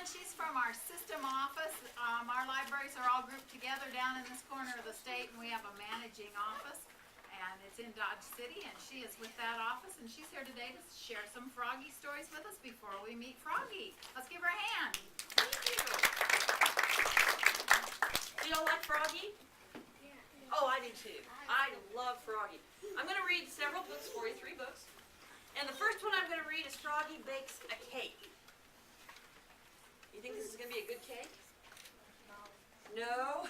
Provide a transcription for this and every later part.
McFarland. She's from our system office. Our libraries are all grouped together down in this corner of the state, and we have a managing office, and it's in Dodge City, and she is with that office, and she's here today to share some Froggy stories with us before we meet Froggy. Let's give her a hand. Thank you. Do y'all like Froggy? Yeah. Oh, I do too. I love Froggy. I'm going to read several books for you, 3 books. And the first one I'm going to read is Froggy Bakes a Cake. You think this is going to be a good cake? No?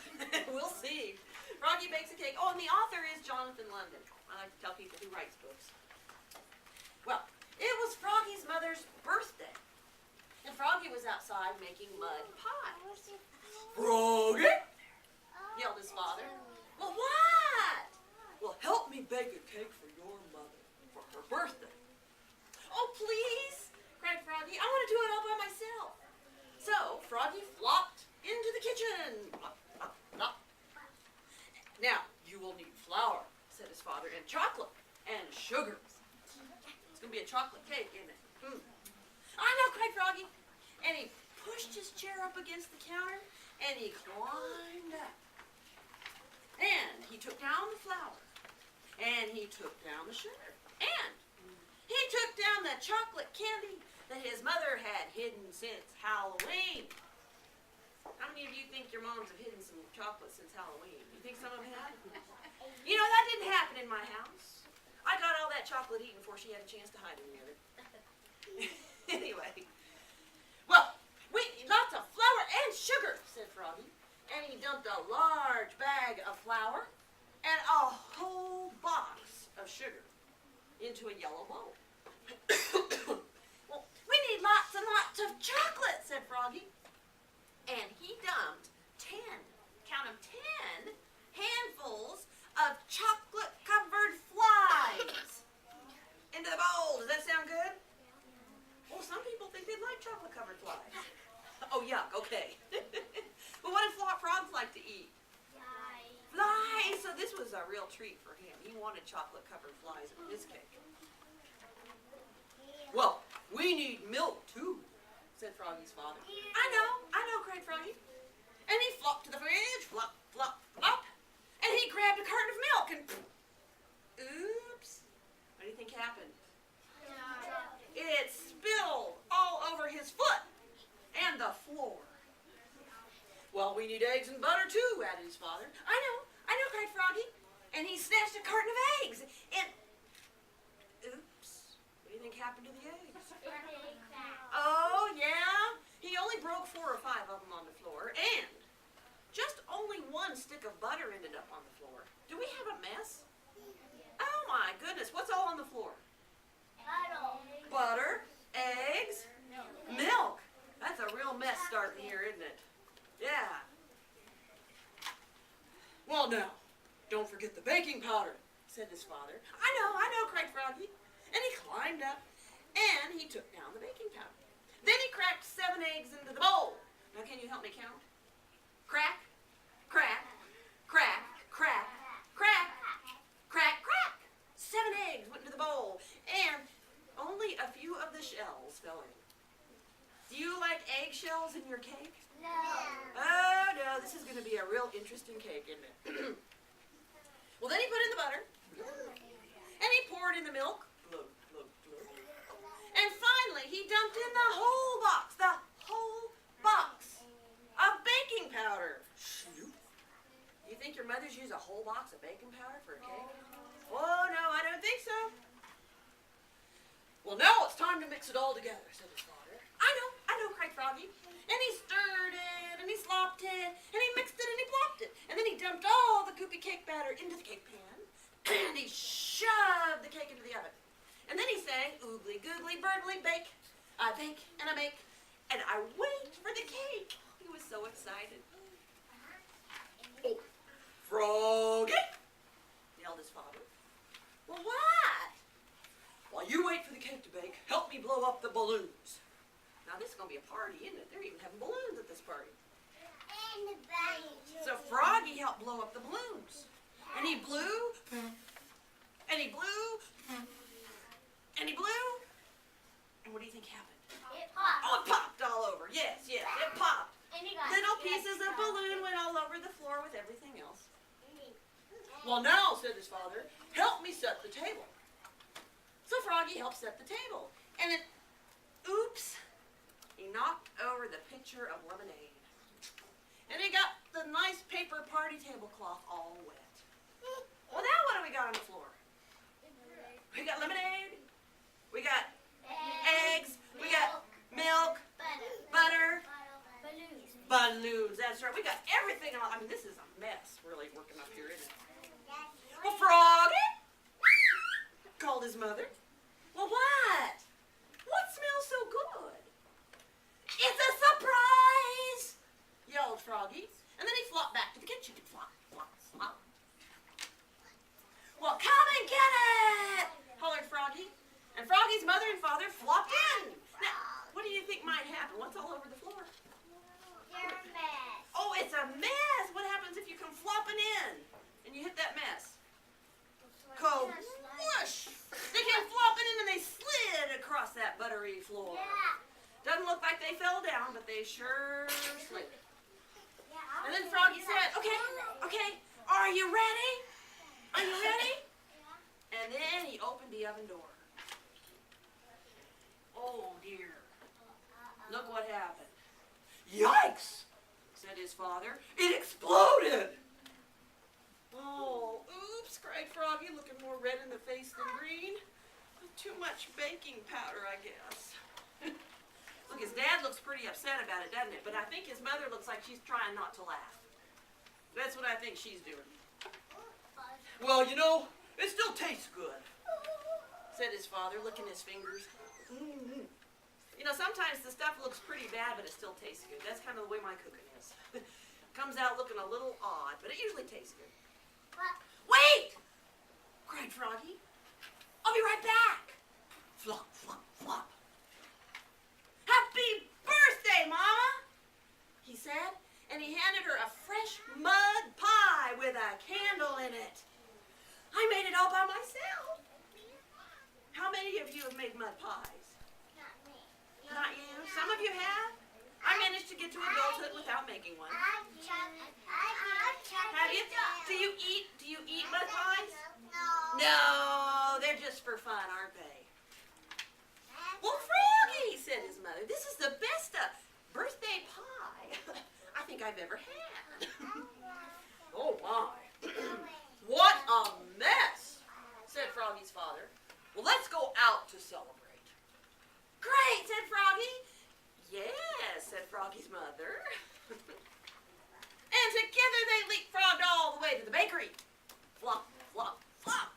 We'll see. Froggy Bakes a Cake. Oh, and the author is Jonathan London. I like to tell people who writes books. Well, it was Froggy's mother's birthday. And Froggy was outside making mud pies. Froggy! Yelled his father. Well, what? Well, help me bake a cake for your mother for her birthday. Oh, please, cried Froggy. I want to do it all by myself. So Froggy flopped into the kitchen. Flop, flop, flop. Now, you will need flour, said his father, and chocolate, and sugar. It's going to be a chocolate cake, isn't it? I know, cried Froggy. And he pushed his chair up against the counter, and he climbed up. And he took down the flour, and he took down the sugar, and he took down the chocolate candy that his mother had hidden since Halloween. How many of you think your moms have hidden some chocolate since Halloween? You think some of them have? You know, that didn't happen in my house. I got all that chocolate eaten before she had a chance to hide any of it. Anyway. Well, we need lots of flour and sugar, said Froggy. And he dumped a large bag of flour and a whole box of sugar into a yellow bowl. Well, we need lots and lots of chocolate, said Froggy. And he dumped 10, count them, 10 handfuls of chocolate-covered flies into the bowl. Does that sound good? Well, some people think they like chocolate-covered flies. Oh, yuck, okay. But what did frogs like to eat? Flies. So this was a real treat for him. He wanted chocolate-covered flies in his cake. Well, we need milk, too, said Froggy's father. I know, cried Froggy. And he flopped to the fridge, flop, flop, flop, and he grabbed a carton of milk and oops. What do you think happened? It spilled all over his foot and the floor. Well, we need eggs and butter, too, added his father. I know, cried Froggy. And he snatched a carton of eggs and oops. What do you think happened to the eggs? Oh, yeah? He only broke 4 or 5 of them on the floor, and just only 1 stick of butter ended up on the floor. Do we have a mess? Oh, my goodness. What's all on the floor? Butter, eggs, milk. That's a real mess starting here, isn't it? Yeah. Well, now, don't forget the baking powder, said his father. I know, cried Froggy. And he climbed up, and he took down the baking powder. Then he cracked 7 eggs into the bowl. Now, can you help me count? Crack, crack, crack, crack, crack, crack, crack. 7 eggs went into the bowl, and only a few of the shells fell in. Do you like eggshells in your cake? No. Oh, no, this is going to be a real interesting cake, isn't it? Well, then he put in the butter, and he poured in the milk, and finally he dumped in the whole box of baking powder. You think your mothers use a whole box of baking powder for a cake? Oh, no, I don't think so. Well, now it's time to mix it all together, said his father. I know, cried Froggy. And he stirred it, and he slopped it, and he mixed it, and he plopped it. And then he dumped all the goopy cake batter into the cake pan, and he shoved the cake into the oven. And then he sang, oogly, googly, birdly, bake. I bake, and I make, and I wait for the cake. He was so excited. Oh, Froggy, yelled his father. Well, what? While you wait for the cake to bake, help me blow up the balloons. Now, this is going to be a party, isn't it? They're even having balloons at this party. So Froggy helped blow up the balloons. And he blew, and he blew, and he blew. And what do you think happened? It popped. Oh, it popped all over. Yes, yes. Froggy helped set the table. And then, oops, he knocked over the pitcher of lemonade. And he got the nice paper party tablecloth all wet. Well, now what do we got on the floor? We got lemonade. We got eggs. We got milk, butter, balloons. That's right. We got everything. I mean, this is a mess really working up here, isn't it? Well, Froggy called his mother. Well, what? What smells so good? It's a surprise! Yelled Froggy. And then he flopped back to the kitchen. Flop, flop, flop. Well, come and get it! Hollered Froggy. And Froggy's mother and father flopped in. Now, what do you think might happen? What's all over the floor? They're a mess. Oh, it's a mess! What happens if you come flopping in and you hit that mess? Go whoosh! They came flopping in and they slid across that buttery floor. Yeah. Doesn't look like they fell down, but they sure slid. Yeah, And then Froggy said, okay, are you ready? Are you ready? And then he opened the oven door. Oh dear. Look what happened. Yikes, said his father. It exploded. Oh, oops, cried Froggy, looking more red in the face than green. Too much baking powder, I guess. Look, his dad looks pretty upset about it, doesn't it? But I think his mother looks like she's trying not to laugh. That's what I think she's doing. Well, you know, it still tastes good, said his father, licking his fingers. Mm-hmm. You know, sometimes the stuff looks pretty bad, but it still tastes good. That's kind of the way my cooking is. Comes out looking a little odd, but it usually tastes good. Wait! Cried Froggy. I'll be right back. Flop, flop, flop. Happy birthday, Mama, he said, and he handed her a fresh mud pie with a candle in it. I made it all by myself. How many of you have made mud pies? Not me. Not you? Some of you have? I managed to get to adulthood without making one. Have Have you? Do you eat mud pies? No. No, they're just for fun, aren't they? Well, Froggy, said his mother, this is the best birthday pie I think I've ever had. Oh my. What a mess, said Froggy's father. Well, let's go out to celebrate. Great, said Froggy. Yes, said Froggy's mother. And together they leapfrogged all the way to the bakery. Flop, flop, flop.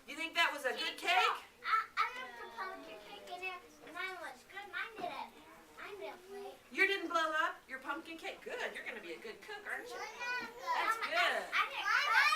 You think that was a good cake? I left the pumpkin cake in there, and mine was good. Mine didn't. Mine didn't break. Yours didn't blow up? Your pumpkin cake? Good. You're going to be a good cook, aren't you? That's I good. didn't.